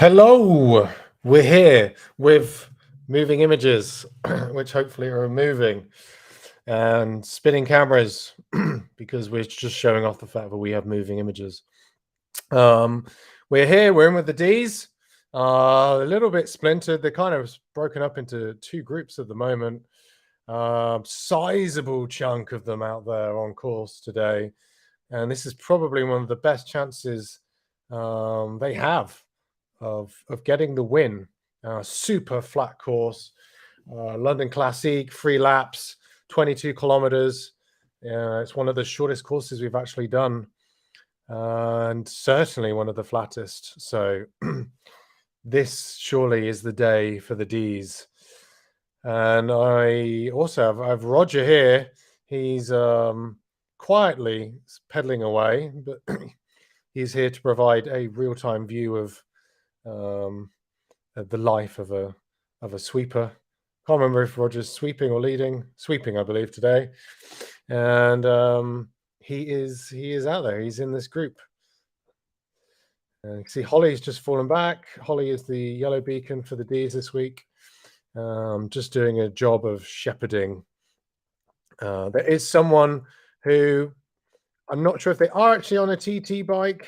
Hello, we're here with moving images, which hopefully are moving, and spinning cameras because we're just showing off the fact that we have moving images. Um, we're here, we're in with the Ds, a little bit splintered. They're kind of broken up into two groups at the moment. Sizable chunk of them out there on course today, and this is probably one of the best chances they have of getting the win. Super flat course, London Classic, 3 laps, 22 kilometers. It's one of the shortest courses we've actually done, and certainly one of the flattest. So this surely is the day for the Ds. And I also have Roger here. He's quietly pedaling away, but he's here to provide a real-time view of the life of a sweeper. Can't remember if Roger's sweeping or leading. Sweeping, I believe, today. And he is out there. He's in this group. You can see Holly's just fallen back. Holly is the yellow beacon for the Ds this week. Just doing a job of shepherding. There is someone who I'm not sure if they are actually on a TT bike.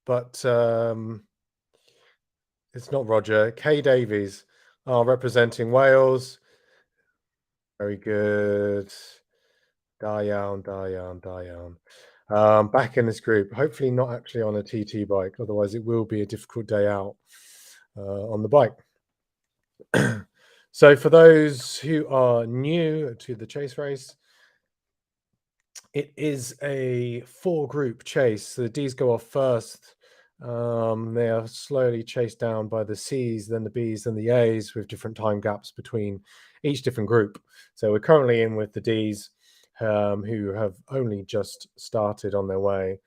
But it's not Roger. Kay Davies are representing Wales. Very good. Dayan. Back in this group. Hopefully not actually on a TT bike. Otherwise, it will be a difficult day out on the bike. So for those who are new to the chase race, it is a 4-group chase. The Ds go off first. They are slowly chased down by the Cs, then the Bs, then the As, with different time gaps between each different group. So we're currently in with the Ds, who have only just started on their way.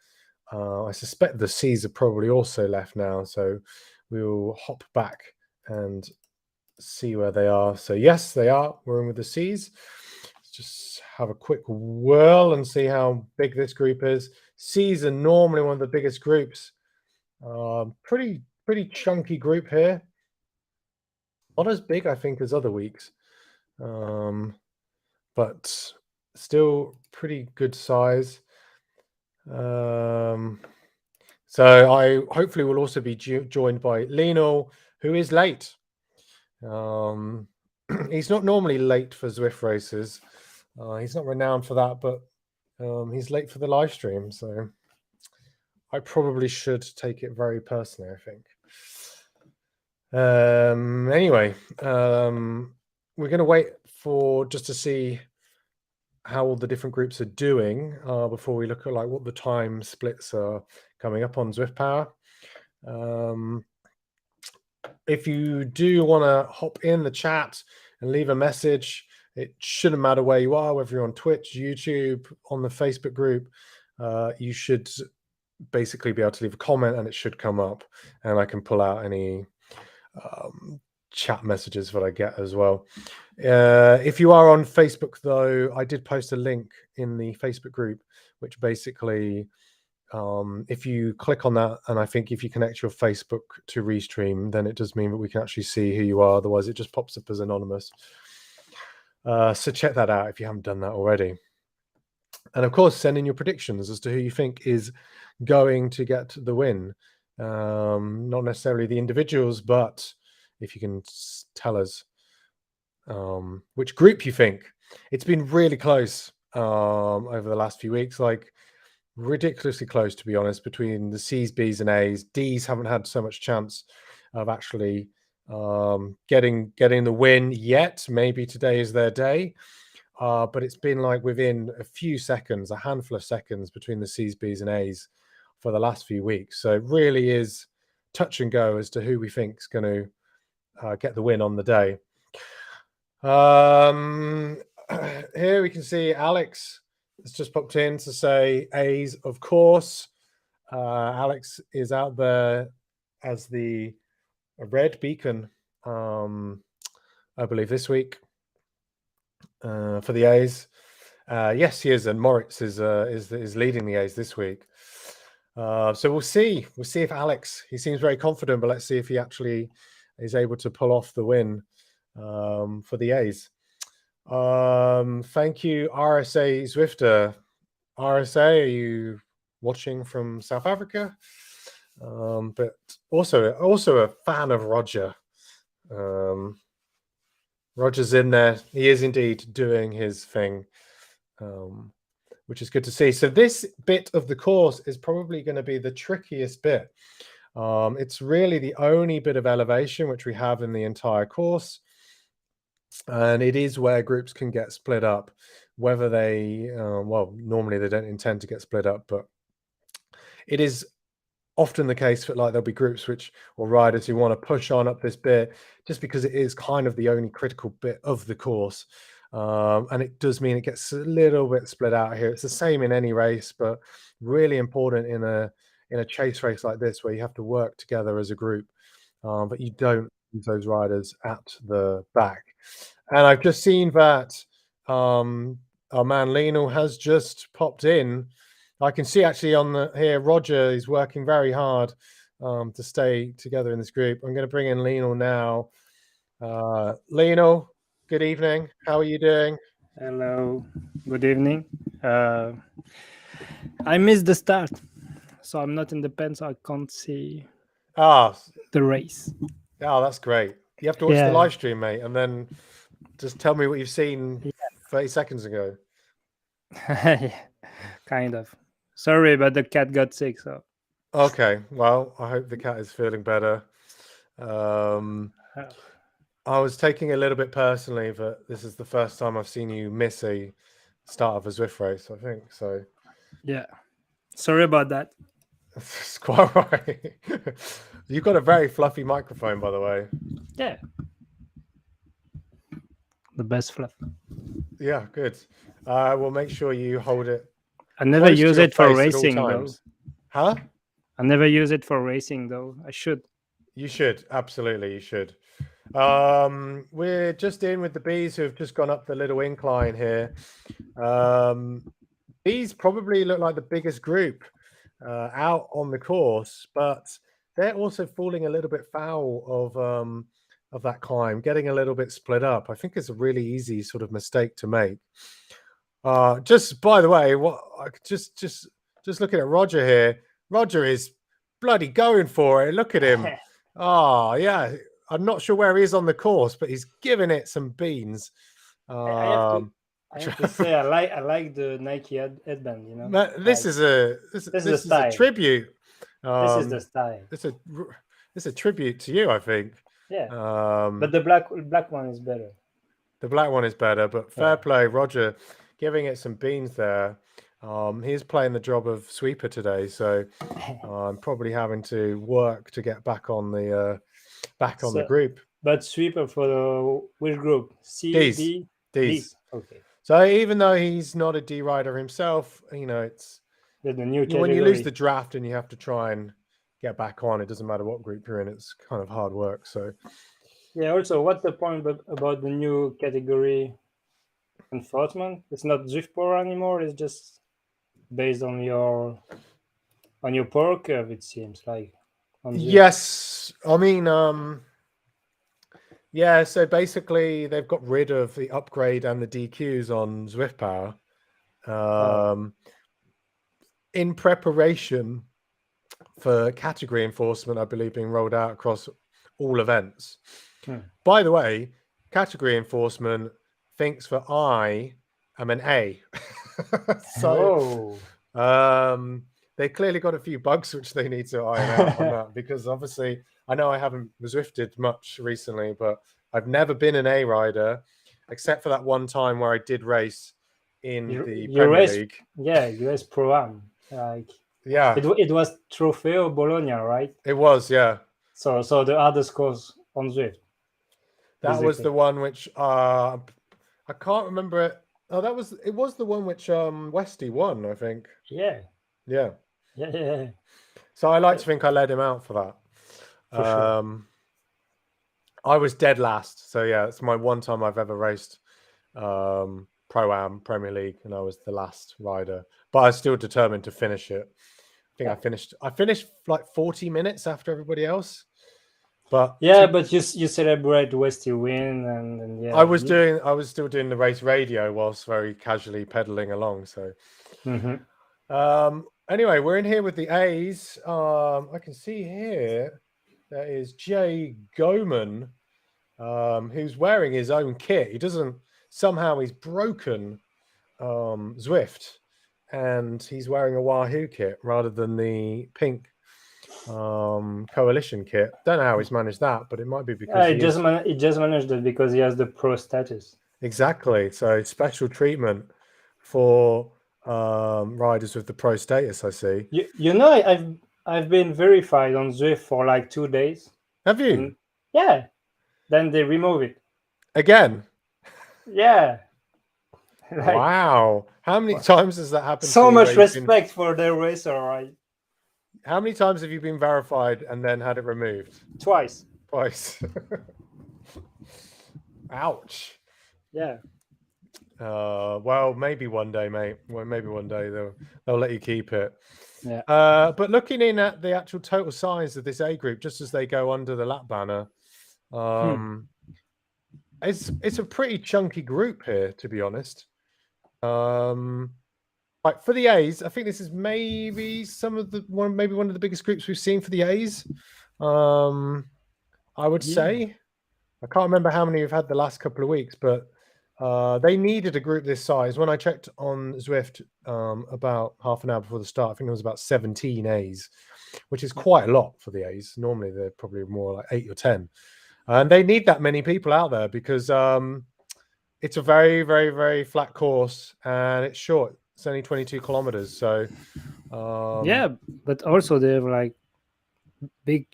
I suspect the Cs are probably also left now, so we'll hop back and see where they are. So yes, they are. We're in with the Cs. Let's just have a quick whirl and see how big this group is. Cs are normally one of the biggest groups. Pretty chunky group here. Not as big, I think, as other weeks, but still pretty good size. So I hopefully will also be joined by Lionel, who is late. He's not normally late for Zwift races. He's not renowned for that, but he's late for the live stream, so I probably should take it very personally, I think. Anyway, we're going to wait for just to see how all the different groups are doing before we look at like what the time splits are coming up on Zwift Power. If you do want to hop in the chat and leave a message, it shouldn't matter where you are, whether you're on Twitch, YouTube, on the Facebook group, you should basically be able to leave a comment and it should come up, and I can pull out any chat messages that I get as well. If you are on Facebook, though, I did post a link in the Facebook group, which basically, if you click on that, and I think if you connect your Facebook to Restream, then it does mean that we can actually see who you are. Otherwise, it just pops up as anonymous. So check that out if you haven't done that already. And of course, send in your predictions as to who you think is going to get the win. Not necessarily the individuals, but if you can tell us which group you think. It's been really close over the last few weeks, like ridiculously close, to be honest, between the Cs, Bs, and As. Ds haven't had so much chance of actually getting the win yet. Maybe today is their day. But it's been like within a few seconds, a handful of seconds between the Cs, Bs, and As for the last few weeks. So it really is touch and go as to who we think is going to get the win on the day. Here we can see Alex has just popped in to say A's, of course. Alex is out there as the red beacon, I believe, this week. For the A's, yes, he is, and Moritz is leading the A's this week. So we'll see. We'll see if Alex. He seems very confident, but let's see if he actually is able to pull off the win for the A's. Thank you, RSA Zwifter. RSA, are you watching from South Africa? But also a fan of Roger. Roger's in there. He is indeed doing his thing, which is good to see. So this bit of the course is probably going to be the trickiest bit. It's really the only bit of elevation which we have in the entire course. And it is where groups can get split up, whether they, well, normally they don't intend to get split up, but it is often the case that like there'll be groups or riders who want to push on up this bit just because it is kind of the only critical bit of the course. And it does mean it gets a little bit split out here. It's the same in any race, but really important in a chase race like this where you have to work together as a group, but you don't use those riders at the back. And I've just seen that our man Lionel has just popped in. I can see actually on here, Roger is working very hard to stay together in this group. I'm going to bring in Lionel now. Lionel, good evening. How are you doing? Hello, good evening. I missed the start, so I'm not in the pen, so I can't see the race. Oh, that's great. You have to watch the live stream, mate, and then just tell me what you've seen 30 seconds ago. Kind of. Sorry, but the cat got sick, so. Okay, well, I hope the cat is feeling better. I was taking a little bit personally that this is the first time I've seen you miss a start of a Zwift race, I think. So yeah, sorry about that. It's quite right. You've got a very fluffy microphone, by the way. Yeah, the best fluff. Yeah, good. We'll make sure you hold it. I never use it for racing, though. Huh? I never use it for racing, though. I should. You should. Absolutely, you should. We're just in with the bees who have just gone up the little incline here. Bees probably look like the biggest group out on the course, but they're also falling a little bit foul of that climb, getting a little bit split up. I think it's a really easy sort of mistake to make. Just by the way, just looking at Roger here. Roger is bloody going for it. Look at him. Oh yeah, I'm not sure where he is on the course, but he's giving it some beans. I have to say, I like the Nike headband. You know, this is a tribute. This is the style. It's a tribute to you, I think. Yeah. But the black one is better. The black one is better, but fair play, Roger, giving it some beans there. He's playing the job of sweeper today, so I'm probably having to work to get back on the the group. But sweeper for which group? C, D's. Okay. So even though he's not a D rider himself, you know, it's the new category. When you lose the draft and you have to try and get back on, it doesn't matter what group you're in. It's kind of hard work. So yeah. Also, what's the point about the new category enforcement? It's not Zwift Power anymore. It's just based on your power curve. It seems like. Yes, I mean, yeah. So basically, they've got rid of the upgrade and the DQs on Zwift Power, in preparation for category enforcement, I believe, being rolled out across all events. By the way, category enforcement thinks that I am an A. So, they clearly got a few bugs which they need to iron out on that, because obviously I know I haven't Zwifted much recently, but I've never been an A rider except for that one time where I did race in the Premier League. Yeah, US Pro-Am. Yeah. It was Trofeo Bologna, right? It was, yeah. So the hardest course on Zwift. That was the one which I can't remember it. Oh, it was the one which Westy won, I think. Yeah. Yeah. Yeah. So I like to think I led him out for that. For sure. I was dead last. So yeah, it's my one time I've ever raced Pro-Am Premier League, and I was the last rider. But I was still determined to finish it. think I finished like 40 minutes after everybody else. But yeah, but you celebrate Westy win, and yeah, I was still doing the race radio whilst very casually pedaling along. So anyway, we're in here with the A's. I can see here there is Jay Goman, who's wearing his own kit. He doesn't somehow he's broken Zwift, and he's wearing a Wahoo kit rather than the pink coalition kit. Don't know how he's managed that, but it might be because he just managed it because he has the pro status. Exactly. So special treatment for riders with the pro status. I see. You know, I've been verified on Zwift for like 2 days. Have you? Yeah. Then they remove it Again? Yeah. Like, wow. How many times has that happened? So much respect for the racer, right? How many times have you been verified and then had it removed? Twice. Ouch. Yeah. Well, maybe one day, mate. Well, maybe one day they'll let you keep it. Yeah. But looking in at the actual total size of this A group, just as they go under the lap banner, it's a pretty chunky group here, to be honest. Like for the A's, I think this is maybe one of the biggest groups we've seen for the A's. I would say. I can't remember how many we've had the last couple of weeks, but they needed a group this size. When I checked on Zwift about half an hour before the start, I think there was about 17 A's, which is quite a lot for the A's. Normally, they're probably more like 8 or 10. And they need that many people out there because it's a very, very, very flat course and it's short. It's only 22 kilometers. So, yeah, but also they have like big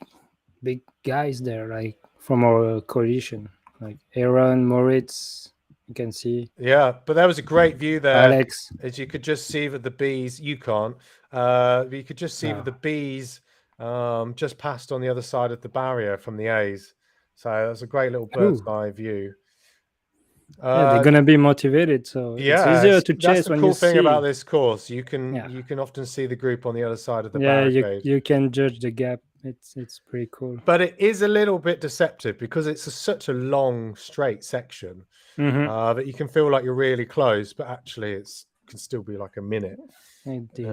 guys there, like from our coalition, like Aaron, Moritz. You can see. Yeah, but there was a great view there, Alex. As you could just see that the bees. You can't. You could just see that the bees just passed on the other side of the barrier from the A's. So that's a great little bird's eye view. Yeah, they're gonna be motivated, so it's easier to chase when you see. That's the cool thing about this course. You can often see the group on the other side of the barricade. You can judge the gap. It's pretty cool. But it is a little bit deceptive because it's such a long straight section that you can feel like you're really close, but actually it can still be like a minute. Indeed.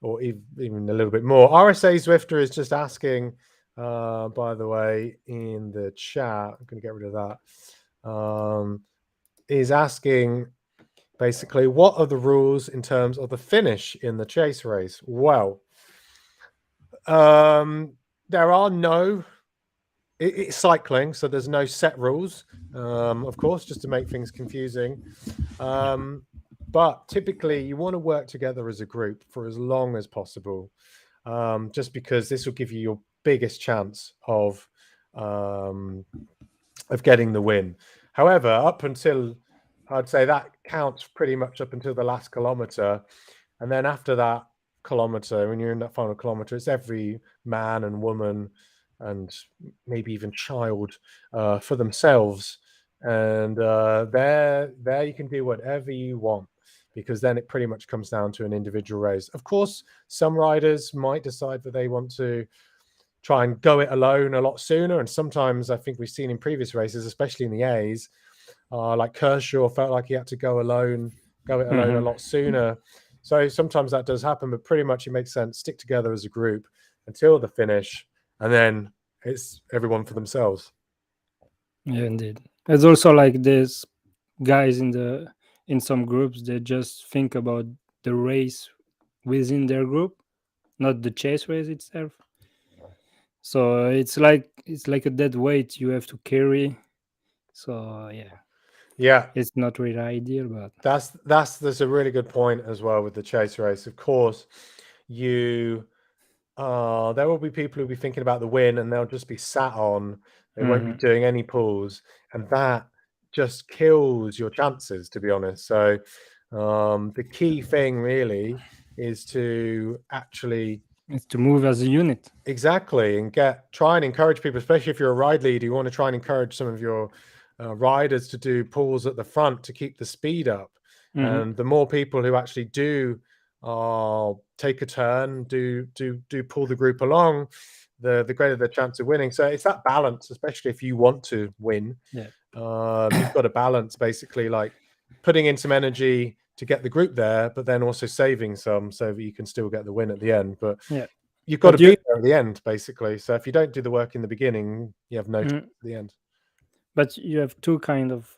Or even a little bit more. RSA Zwifter is just asking, by the way, in the chat. I'm going to get rid of that. Is asking basically what are the rules in terms of the finish in the chase race? Well, there are no. It's cycling, so there's no set rules, of course, just to make things confusing. But typically, you want to work together as a group for as long as possible, just because this will give you your biggest chance of getting the win. However, up until I'd say that counts pretty much up until the last kilometer, and then after that kilometer, when you're in that final kilometer, it's every man and woman and maybe even child for themselves, and there you can do whatever you want, because then it pretty much comes down to an individual race. Of course, some riders might decide that they want to try and go it alone a lot sooner, and sometimes I think we've seen in previous races, especially in the A's, like Kershaw felt like he had to go it alone a lot sooner. So sometimes that does happen, but pretty much it makes sense. Stick together as a group until the finish, and then it's everyone for themselves. Yeah, indeed. There's also like this guys in some groups, they just think about the race within their group, not the chase race itself. So it's like a dead weight you have to carry. So yeah, it's not really ideal, but that's a really good point as well with the chase race. Of course, there will be people who'll be thinking about the win and they'll just be sat on. They won't be doing any pulls, and that just kills your chances, to be honest. So the key thing really is to move as a unit. Exactly, and try and encourage people, especially if you're a ride leader, you want to try and encourage some of your riders to do pulls at the front to keep the speed up. And the more people who actually do take a turn, do pull the group along, the greater the chance of winning. So it's that balance, especially if you want to win. Yeah. You've got to balance basically like putting in some energy to get the group there, but then also saving some so that you can still get the win at the end. But Yeah. you've got But to be there at the end, basically. So if you don't do the work in the beginning, you have no chance at the end. But you have two kind of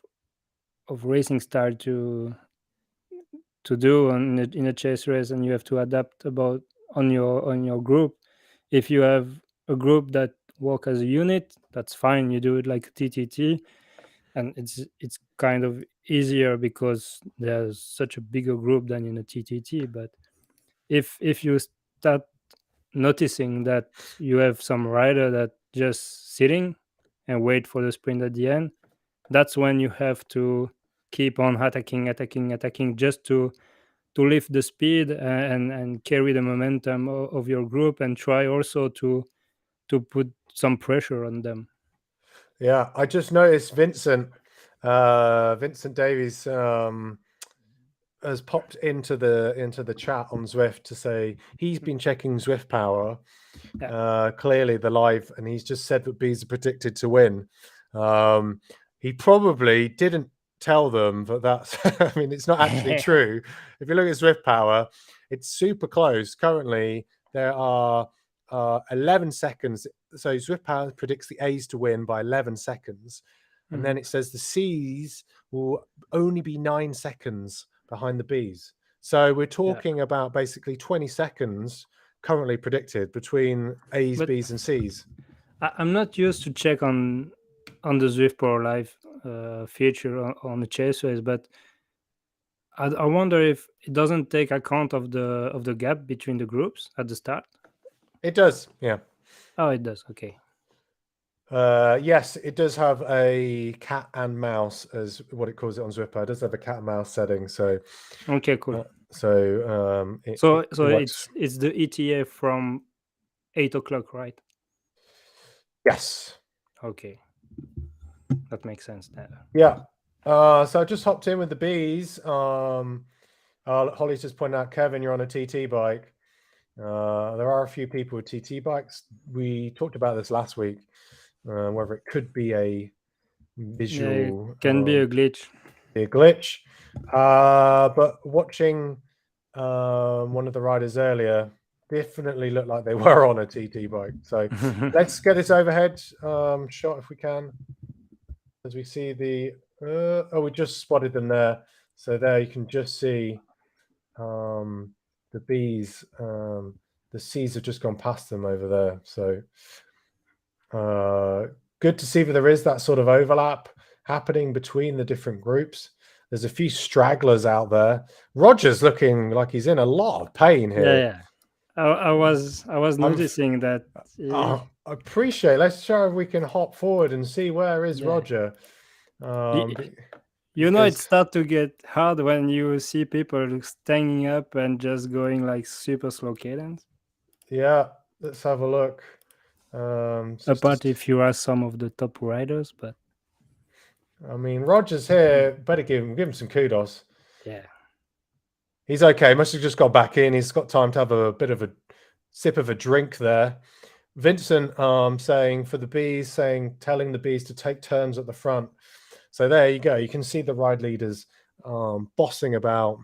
racing style to do in a chase race, and you have to adapt about on your group. If you have a group that work as a unit, that's fine. You do it like a TTT, and it's kind of easier because there's such a bigger group than in a TTT. But if you start noticing that you have some rider that just sitting and wait for the sprint at the end, that's when you have to keep on attacking just to lift the speed and carry the momentum of your group, and try also to put some pressure on them. Yeah, I just noticed Vincent Davies has popped into the chat on Zwift to say he's been checking Zwift Power, clearly the live, and he's just said that bees are predicted to win. He probably didn't tell them that that's I mean, it's not actually true. If you look at Zwift Power, it's super close. Currently, there are 11 seconds. So Zwift Power predicts the A's to win by 11 seconds. And then it says the C's will only be 9 seconds behind the B's. So we're talking about basically 20 seconds currently predicted between A's, But B's, and C's. I'm not used to check on the Zwift Pro Live feature on the chase race, but I wonder if it doesn't take account of the gap between the groups at the start. It does, yeah. Oh, it does. Okay. Yes, it does have a cat and mouse as what it calls it on Zwift. It does have a cat and mouse setting. So Okay, cool. So it's the ETA from 8 o'clock, right? Yes. Okay, that makes sense then. Yeah. So I just hopped in with the bees. Holly's just pointed out, Kevin, you're on a TT bike. There are a few people with TT bikes. We talked about this last week, whether it could be a visual. Can be a glitch. But watching one of the riders earlier definitely looked like they were on a TT bike. So let's get this overhead shot if we can. As we see the we just spotted them there. So there you can just see the bees. The C's have just gone past them over there. So good to see that there is that sort of overlap happening between the different groups. There's a few stragglers out there. Roger's looking like he's in a lot of pain here. Yeah. I was noticing that. I appreciate. Let's show if we can hop forward and see where is Roger. It starts to get hard when you see people standing up and just going like super slow cadence. Yeah, let's have a look. Apart if you are some of the top riders, but I mean, Roger's here. Better give him some kudos. Yeah, he's okay. Must have just got back in. He's got time to have a bit of a sip of a drink there. Vincent saying for the bees, telling the bees to take turns at the front. So there you go. You can see the ride leaders bossing about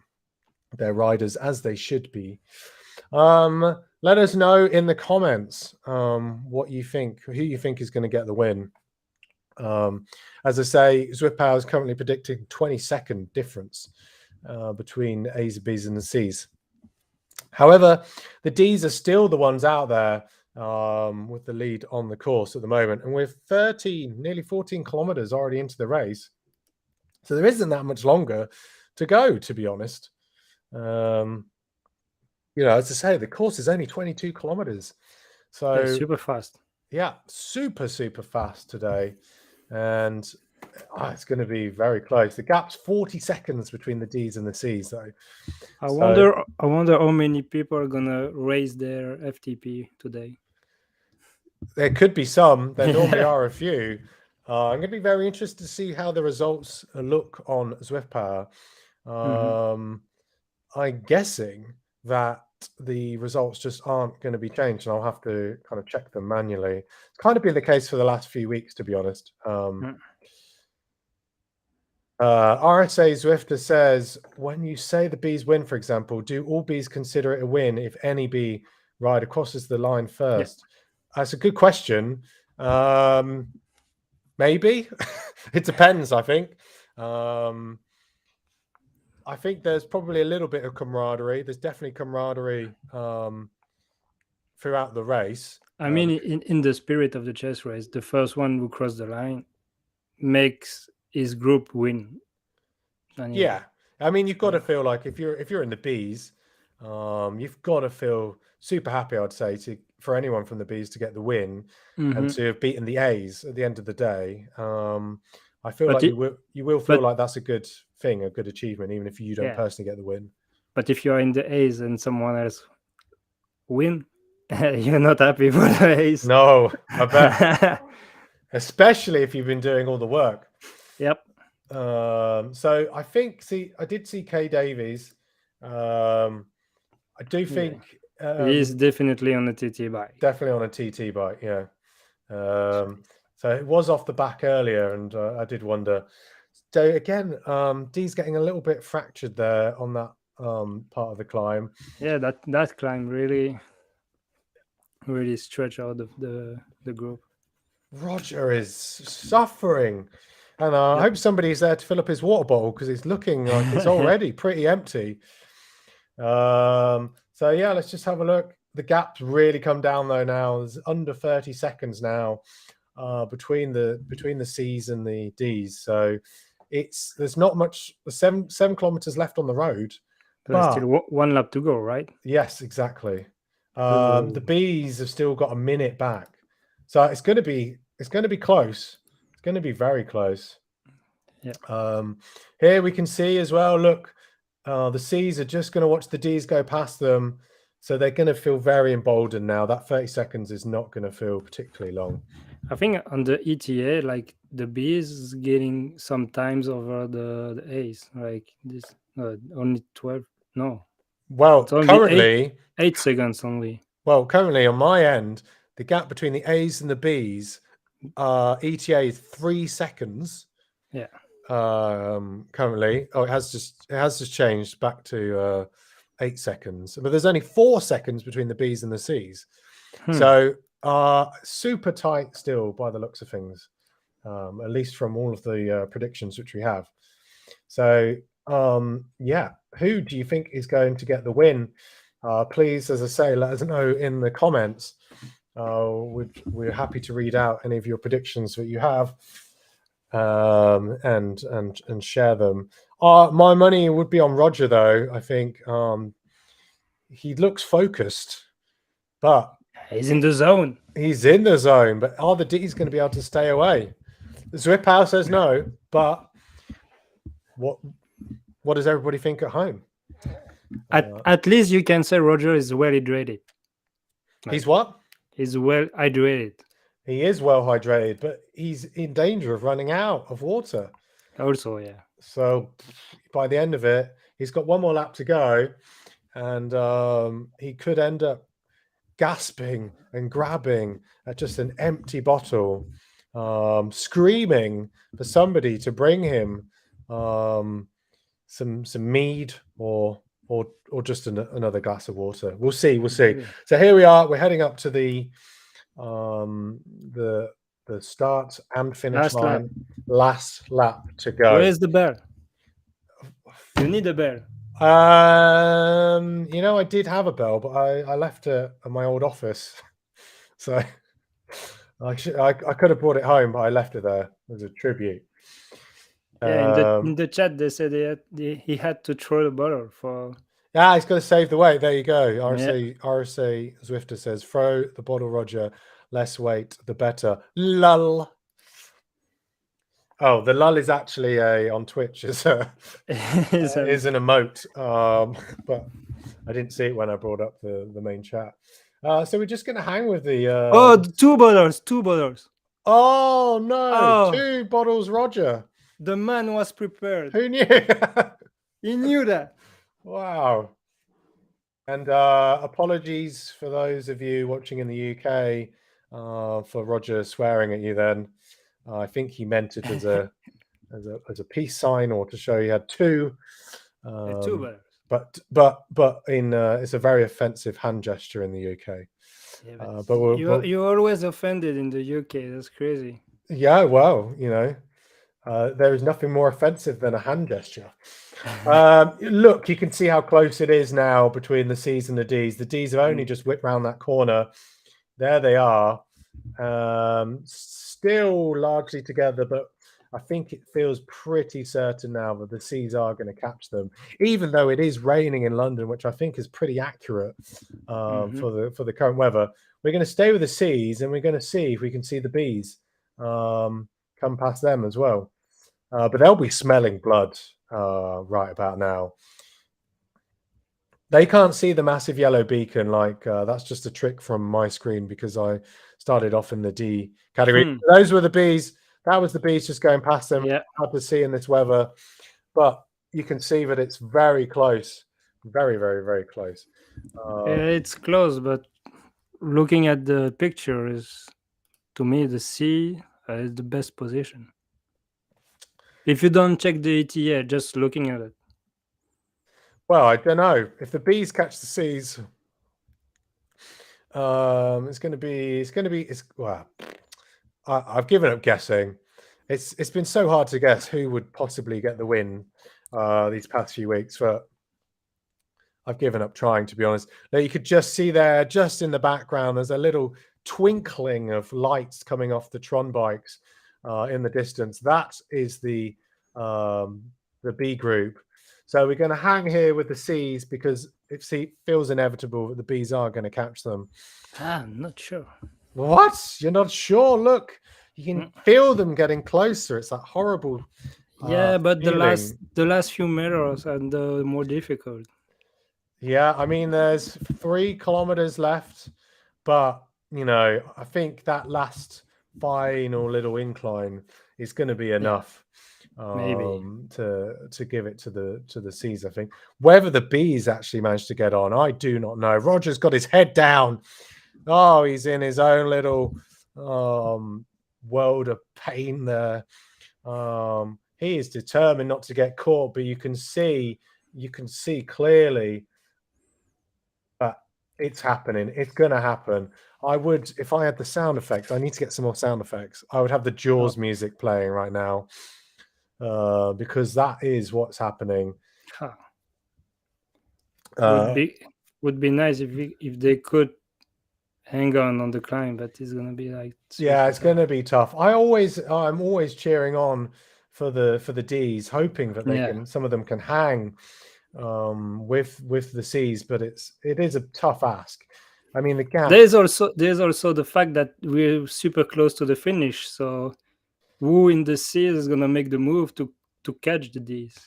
their riders as they should be. Let us know in the comments what you think, who you think is going to get the win. As I say, Zwift Power is currently predicting 20-second difference between A's, B's, and the C's. However, the D's are still the ones out there with the lead on the course at the moment, and we're nearly 14 kilometers already into the race, so there isn't that much longer to go, to be honest. As I say, the course is only 22 kilometers, so super fast. Yeah, super fast today, and it's going to be very close. The gap's 40 seconds between the D's and the C's, though. I wonder how many people are gonna raise their FTP today. There could be some. There normally are a few. I'm going to be very interested to see how the results look on Zwift Power. I'm guessing that the results just aren't going to be changed, and I'll have to kind of check them manually. It's kind of been the case for the last few weeks, to be honest. RSA Zwifter says, when you say the bees win, for example, do all bees consider it a win if any bee rider crosses the line first? That's a good question. Maybe. It depends, I think. I think there's probably a little bit of camaraderie. There's definitely camaraderie throughout the race. I mean, in the spirit of the chess race, the first one who crossed the line makes his group win. Anyway. Yeah, I mean, you've got to feel like if you're in the bees, you've got to feel super happy, I'd say, for anyone from the bees to get the win and to have beaten the A's at the end of the day. I feel like you will feel like that's a good thing, a good achievement, even if you don't personally get the win. But if you're in the A's and someone else win, you're not happy for the A's. No, I bet. Especially if you've been doing all the work. Yep. So I think, I did see Kay Davies. I do think he's definitely on a TT bike. Definitely on a TT bike, yeah. So it was off the back earlier, and I did wonder. So again, Dee's getting a little bit fractured there on that part of the climb. Yeah, that climb really stretched out the group. Roger is suffering, and I hope somebody's there to fill up his water bottle, because it's looking like it's already pretty empty. So yeah, let's just have a look. The gap's really come down though now. There's under 30 seconds now between the C's and the D's. So there's not much. 7 kilometers left on the road. There's still one lap to go, right? Yes, exactly. The B's have still got a minute back, so it's going to be close. It's going to be very close. Yeah. Here we can see as well. Look, the C's are just going to watch the D's go past them, so they're going to feel very emboldened now. That 30 seconds is not going to feel particularly long. I think on the ETA, like the B's is getting some times over the A's, like this only 12. No. Well, currently 8 seconds only. Well, currently on my end, the gap between the A's and the B's, ETA is 3 seconds. Yeah. Currently, it has just changed back to 8 seconds, but there's only 4 seconds between the B's and the C's. So super tight still by the looks of things, at least from all of the predictions which we have. So yeah, who do you think is going to get the win? Please, as I say, let us know in the comments. We're happy to read out any of your predictions that you have, and share them. My money would be on Roger, though. I think he looks focused, but he's in the zone. He's in the zone, but are the D's going to be able to stay away? Zwippow says no, but what does everybody think at home? At least you can say Roger is well hydrated. He's what? He's well hydrated. He is well hydrated, but he's in danger of running out of water. Also, yeah. So by the end of it, he's got one more lap to go, and he could end up gasping and grabbing at just an empty bottle, screaming for somebody to bring him some mead or just another glass of water. We'll see. So here we are. We're heading up to the start and finish line. Last lap to go. Where's the bell? You need a bell. I did have a bell, but I left it at my old office, so I could have brought it home, but I left it there as a tribute. Yeah, in the chat they said he had to throw the bottle for. Yeah, he's got to save the weight. There you go. RSA Zwifter says, "Throw the bottle, Roger. Less weight, the better." Lull. Oh, the lull is actually on Twitch is an emote, but I didn't see it when I brought up the main chat. So we're just going to hang with the. Two bottles. Oh no! 2 bottles, Roger. The man was prepared. Who knew? He knew that. Wow. And apologies for those of you watching in the UK for Roger swearing at you. Then I think he meant it as a peace sign, or to show he had two. Two bears. But in it's a very offensive hand gesture in the UK. Yeah, but But you're always offended in the UK. That's crazy. yeah, well, there is nothing more offensive than a hand gesture. Look, you can see how close it is now between the C's and the D's. The D's have only just whipped round that corner. There they are. Still largely together, but I think it feels pretty certain now that the C's are going to catch them, even though it is raining in London, which I think is pretty accurate for the current weather. We're going to stay with the C's, and we're going to see if we can see the B's come past them as well. But they'll be smelling blood right about now. They can't see the massive yellow beacon. That's just a trick from my screen because I started off in the D category. Those were the B's. That was the B's just going past them. Yeah. Hard to see in this weather, but you can see that it's very close. Very, very, very close. It's close, but looking at the picture is, to me, the C is the best position. If you don't check the ETA, just looking at it. Well, I don't know. If the B's catch the C's, it's going to be. Well, I've given up guessing. It's been so hard to guess who would possibly get the win these past few weeks. But I've given up trying, to be honest. Now you could just see there, just in the background, there's a little twinkling of lights coming off the Tron bikes in the distance. That is the B group. So we're going to hang here with the C's because it feels inevitable that the B's are going to catch them. I'm not sure. What? You're not sure? Look, you can feel them getting closer. It's that horrible. Yeah, but feeling. the last few meters are the more difficult. Yeah, I mean, there's 3 kilometers left, but I think that last final little incline is going to be enough. Maybe to give it to the C's. I think whether the B's actually managed to get on, I do not know. Roger's got his head down. Oh, he's in his own little world of pain there. He is determined not to get caught, but you can see clearly that it's happening. It's going to happen. I would, if I had the sound effects, I need to get some more sound effects. I would have the Jaws music playing right now. Because that is what's happening. Would be nice if they could hang on the climb, but it's gonna be like it's gonna be tough. I'm always cheering on for the D's, hoping that some of them can hang with the C's, but it is a tough ask. I mean, the gap. There's also the fact that we're super close to the finish, so who in the C is gonna make the move to catch the D's?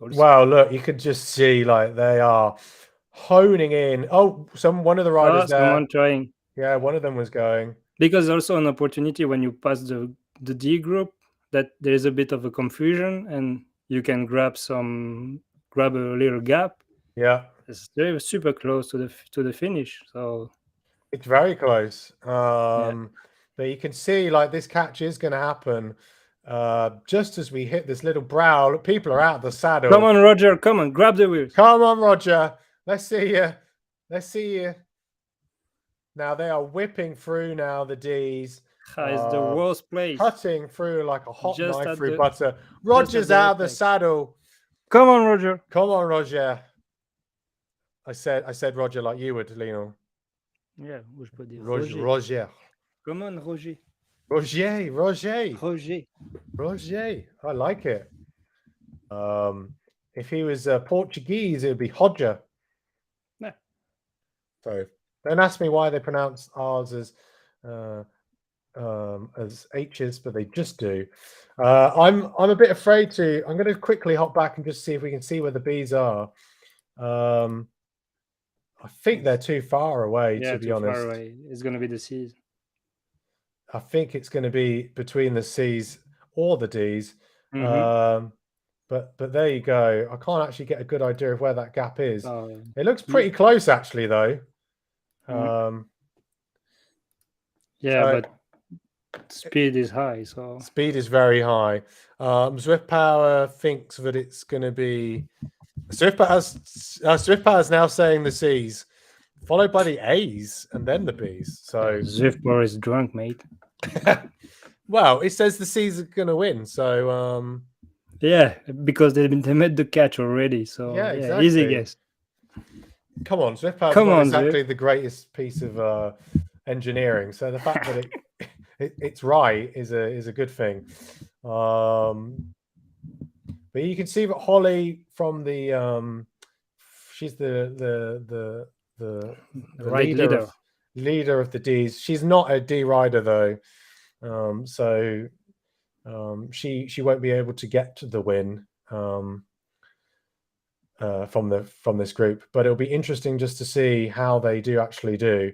Also. Well, look, you could just see they are honing in. Oh, one of the riders there. Someone trying. Yeah, one of them was going. Because also an opportunity when you pass the D group that there is a bit of a confusion and you can grab a little gap. Yeah, they're super close to the finish, so it's very close. But you can see this catch is going to happen just as we hit this little brow. People are out of the saddle. Come on, Roger! Come on, grab the wheels. Come on, Roger! Let's see you. Let's see you. Now they are whipping through now. The D's. It's the worst place. Cutting through like a hot knife through butter. Roger's out of the saddle. Come on, Roger! Come on, Roger! I said Roger like you would, Lionel. Yeah, je peux dire Roger. Come on, Roger. Roger. I like it. If he was Portuguese, it would be Roger. Yeah. So don't ask me why they pronounce R's as H's, but they just do. I'm a bit afraid to. I'm going to quickly hop back and just see if we can see where the B's are. I think they're too far away, to be honest. Far away. It's going to be the C's. I think it's going to be between the C's or the D's. Mm-hmm. But there you go. I can't actually get a good idea of where that gap is. Oh, It looks pretty close, actually, though. yeah, so but speed is high, so speed is very high. Swift Power thinks that it's going to be Swift Power is now saying the C's, followed by the A's and then the B's. So Zwiftpower is drunk, mate. well, it says the C's are going to win. So Yeah, because they made the catch already. So yeah, yeah, exactly. easy guess. Come on, Swift Power's Come not on, exactly Zwift. the greatest piece of engineering. So the fact that it's right is a good thing. But you can see that Holly from the she's the leader of the D's. She's not a D rider though, so she won't be able to get to the win from this group. But it'll be interesting just to see how they do actually do.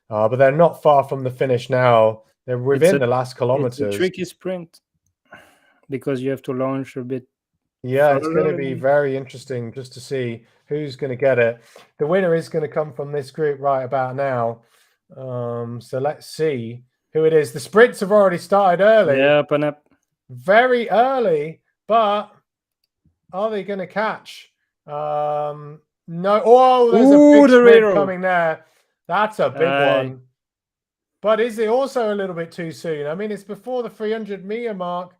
But they're not far from the finish now. They're within the last kilometers. It's a tricky sprint because you have to launch a bit. Yeah, it's going to be very interesting just to see who's going to get it. The winner is going to come from this group right about now. So let's see who it is. The sprints have already started early. Yeah, up and up. Very early, but are they going to catch? No. Oh, there's a big sprint coming there. That's a big one. But is it also a little bit too soon? I mean, it's before the 300-meter mark.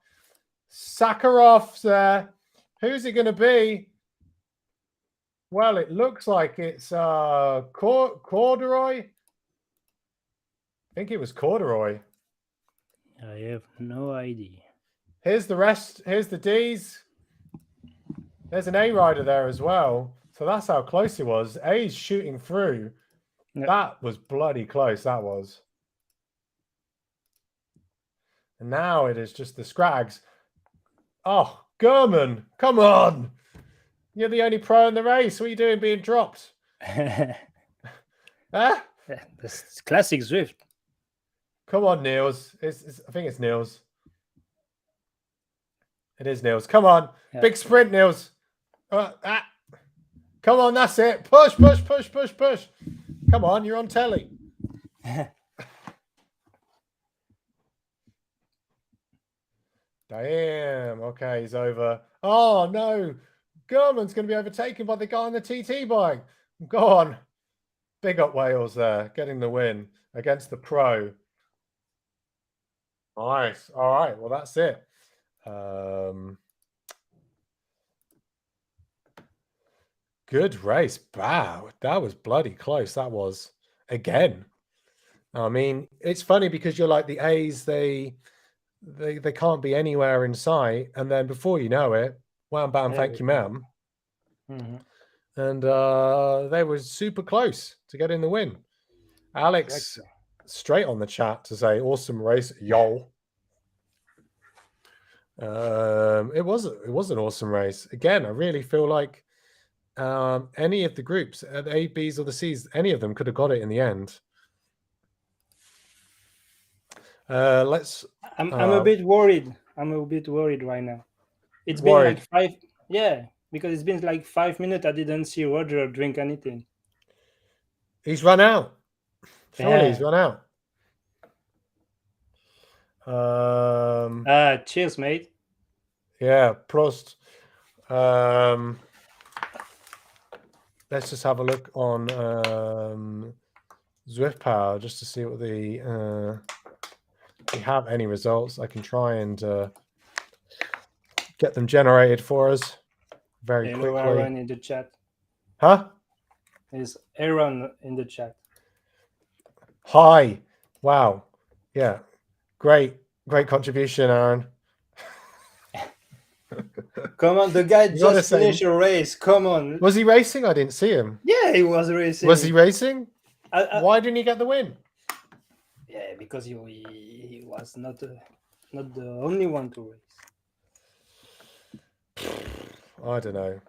Sakarov's there. Who's it going to be? Well, it looks like it's Corduroy. I think it was Corduroy. I have no idea. Here's the rest. Here's the D's. There's an A rider there as well. So that's how close it was. A's shooting through. Yep. That was bloody close. That was. And now it is just the Scrags. Oh, Gurman, come on. You're the only pro in the race. What are you doing being dropped? Huh? That's classic Zwift. Come on, Niels. I think it's Niels. It is Niels. Come on. Yeah. Big sprint, Niels. Come on, that's it. Push, push, push, push, push. Come on, you're on telly. Damn. Okay, he's over. Oh, no. Gurman's going to be overtaken by the guy on the TT bike. Go on. Big up Wales there, getting the win against the pro. Nice. All right. Well, that's it. Good race. Wow. That was bloody close. That was. Again. I mean, it's funny because you're like the A's, they can't be anywhere in sight. And then before you know it, wham, bam, thank you, ma'am. Mm-hmm. And they were super close to getting the win. Alex, straight on the chat to say, awesome race, y'all. It was an awesome race. Again, I really feel like any of the groups, the A, Bs, or the Cs, any of them could have got it in the end. I'm a bit worried. I'm a bit worried right now. It's been like 5. Yeah, because it's been like 5 minutes. I didn't see Roger drink anything. He's run out. Surely he's run out. Cheers, mate. Yeah, Prost. Let's just have a look on Zwift Power just to see what the if we have any results. I can try and get them generated for us very quickly. Aaron in the chat. Huh? Is Aaron in the chat? Hi. Wow. Yeah. Great contribution, Aaron. Come on, the guy just finished a race. Come on. Was he racing? I didn't see him. Yeah, he was racing. Was he racing? Why didn't he get the win? Yeah, because he was not the only one to race. I don't know.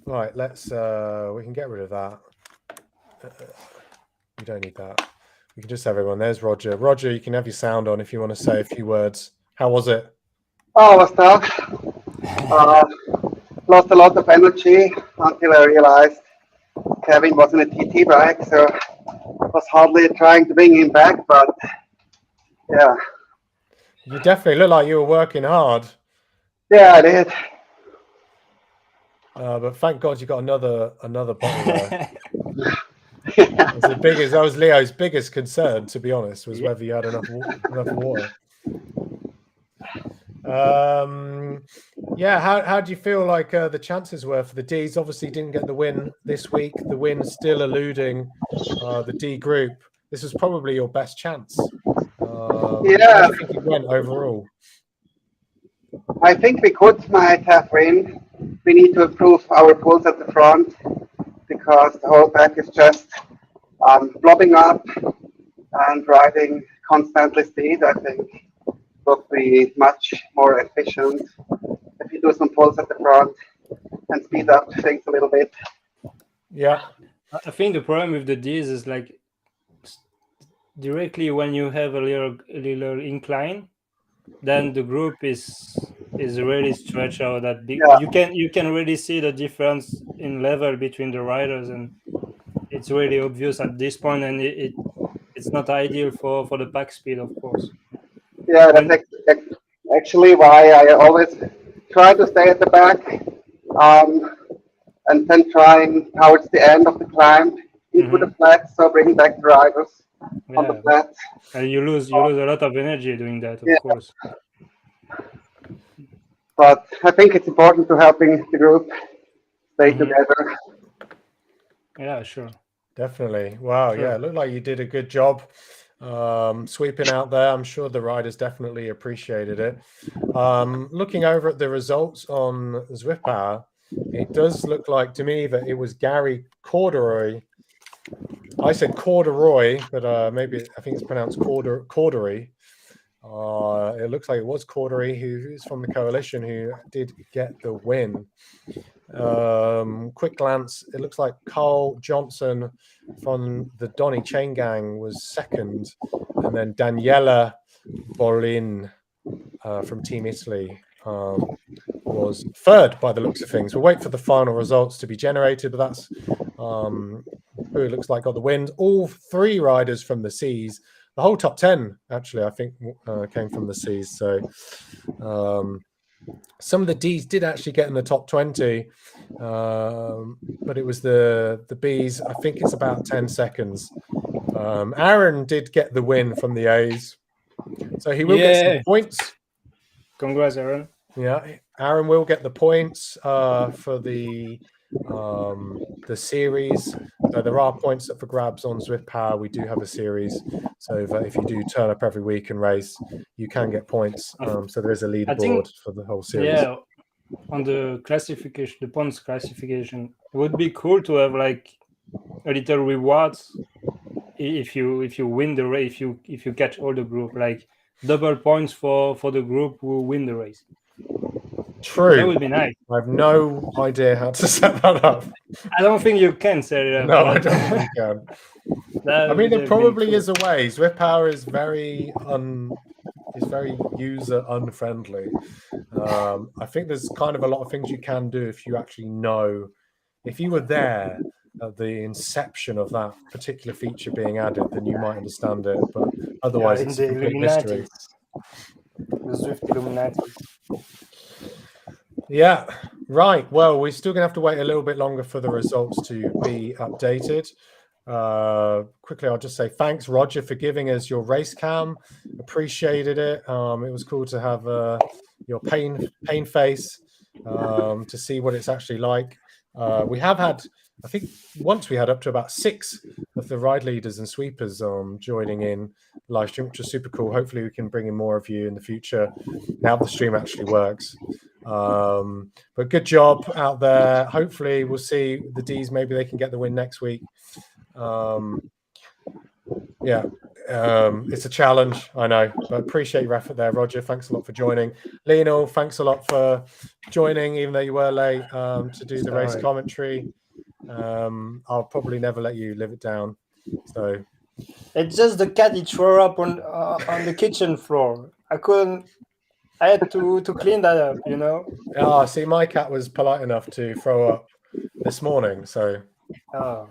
Right, let's we can get rid of that. We don't need that. We can just have everyone. There's Roger. Roger, you can have your sound on if you want to say a few words. How was it? Oh, it was tough. Uh, Lost a lot of energy until I realized Kevin was in a TT bike, so I was hardly trying to bring him back, but yeah. You definitely look like you were working hard. Yeah, I did. But thank God you got another bottle there. That was Leo's biggest concern, to be honest, was whether you had enough water. Yeah, how do you feel like the chances were for the Ds? Obviously, didn't get the win this week. The win still eluding the D group. This was probably your best chance. How do Yeah, you think it went overall? I think we might have win. We need to improve our pulls at the front because the whole back is just blobbing up and riding constantly speed. I think would be much more efficient if you do some pulls at the front and speed up things a little bit. Yeah, I think the problem with the Ds is like directly when you have a little incline, then the group is really stretched out. That Yeah, you can really see the difference in level between the riders, and it's really obvious at this point. And it's not ideal for the pack speed, of course. yeah, When actually why I always try to stay at the back, and then trying towards the end of the climb into the flat, so bringing back the riders on the yeah, flat. and you lose a lot of energy doing that, of Yeah, course. but I think it's important to helping the group stay together. Yeah, sure. definitely. Wow, Sure. yeah, it looked like you did a good job sweeping out there. I'm sure the riders definitely appreciated it. Looking over at the results on Zwift, it does look like to me that it was Gary Corduroy. I said Corduroy, but maybe I think it's pronounced Corduroy. It looks like it was Corduroy, who's from the coalition, who did get the win. Quick glance, it looks like Carl Johnson from the Donny Chain Gang was second, and then Daniela Bolin from Team Italy was third by the looks of things. We'll wait for the final results to be generated, but that's who it looks like got the win. All three riders from the Seas. The whole top 10, actually, I think, came from the Seas. So some of the Ds did actually get in the top 20, but it was the Bs. I think it's about 10 seconds. Aaron did get the win from the A's. So he will get some points. Congrats, Aaron. Yeah, Aaron will get the points for the series. So there are points up for grabs on Zwift Power. We do have a series, so that if you do turn up every week and race, you can get points. So there is a leaderboard for the whole series. Yeah, on the classification, the points classification, it would be cool to have like a little rewards if you win the race, if you catch all the group, like double points for the group who win the race. True. That would be nice. I have no idea how to set that up. I don't think you can set it up. No, I don't think you can. I mean, there probably is a way. Zwift Power is very user unfriendly. I think there's kind of a lot of things you can do if you actually know, if you were there at the inception of that particular feature being added, then you might understand it. But otherwise, it's a complete mystery. The Zwift Illuminati. Yeah, right. Well, we're still going to have to wait a little bit longer for the results to be updated. Quickly, I'll just say thanks, Roger, for giving us your race cam. Appreciated it. It was cool to have your pain face to see what it's actually like. We have had, I think, once we had up to about 6 of the ride leaders and sweepers joining in live stream, which is super cool. Hopefully, we can bring in more of you in the future now the stream actually works. But good job out there. Hopefully, we'll see the Ds. Maybe they can get the win next week. It's a challenge, I know, but appreciate your effort there, Roger. Thanks a lot for joining. Lionel, thanks a lot for joining, even though you were late to do the race commentary. I'll probably never let you live it down. So it's just the cat he threw up on the kitchen floor. I couldn't I had to clean that up, you know. Ah, see, my cat was polite enough to throw up this morning, so Oh,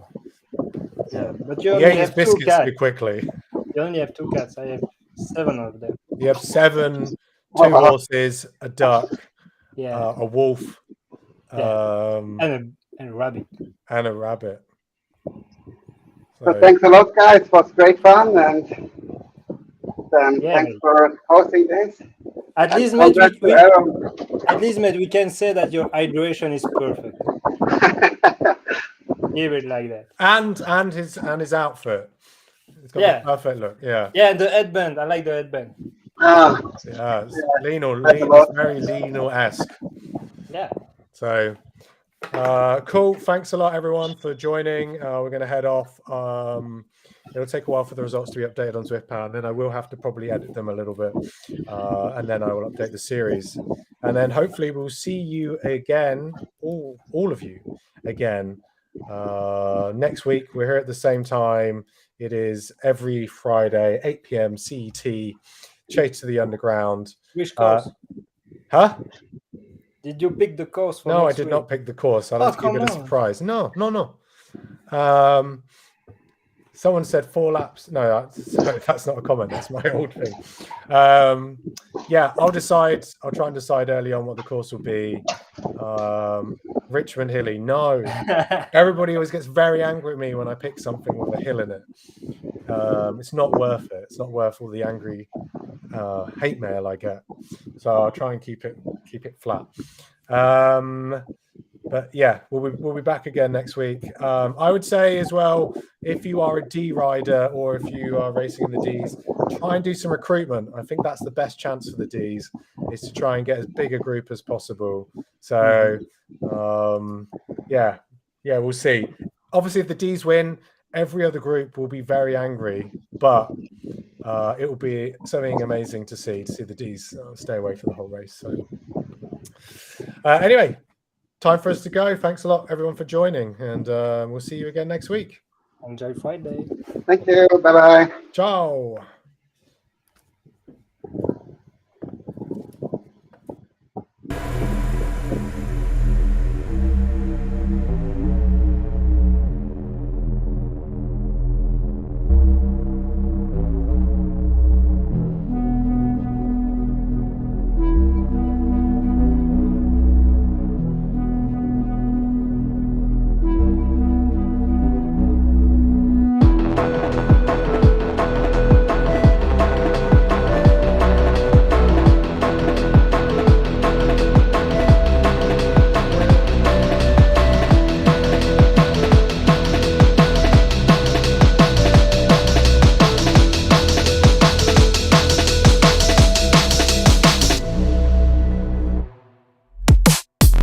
yeah. But you he only ate his have two biscuits cats. too quickly. You only have two cats. I have 7 of them. You have 7, 2 Wow. horses, a duck, Yeah, a wolf, yeah. And a rabbit. and a rabbit. So So, thanks a lot, guys. It was great fun, and Yeah, thanks mate. for hosting this. At And least, mate, congrats to we Aaron. at least, mate, we can say that your hydration is perfect. Keep it like that. and his outfit. It's got Yeah. the perfect look. Yeah. Yeah, and the headband. I like the headband. Ah, Yeah. It's that's a lot. very Lino-esque. Yeah. So cool. Thanks a lot, everyone, for joining. We're going to head off. It'll take a while for the results to be updated on ZwiftPower, and then I will have to probably edit them a little bit, and then I will update the series, and then hopefully we'll see you again, all of you again, next week. We're here at the same time. It is every Friday, 8 p.m. CET. Chase to the Underground. Which course? Huh? Did you pick the course for No, I next did week? not pick the course. I like to keep come it a on. surprise. No. Someone said 4 laps. No, that's not a comment. That's my old thing. Yeah, I'll decide. I'll try and decide early on what the course will be. Richmond Hilly. No. Everybody always gets very angry at me when I pick something with a hill in it. It's not worth it. It's not worth all the angry hate mail I get. So I'll try and keep it flat. But yeah, we'll be back again next week. I would say as well, if you are a D rider or if you are racing in the Ds, try and do some recruitment. I think that's the best chance for the Ds, is to try and get as big a group as possible. So yeah, we'll see. Obviously, if the Ds win, every other group will be very angry, but it will be something amazing to see the Ds stay away for the whole race. So anyway, time for us to go. Thanks a lot, everyone, for joining, and we'll see you again next week. Enjoy Friday. Thank you. Bye-bye. Ciao.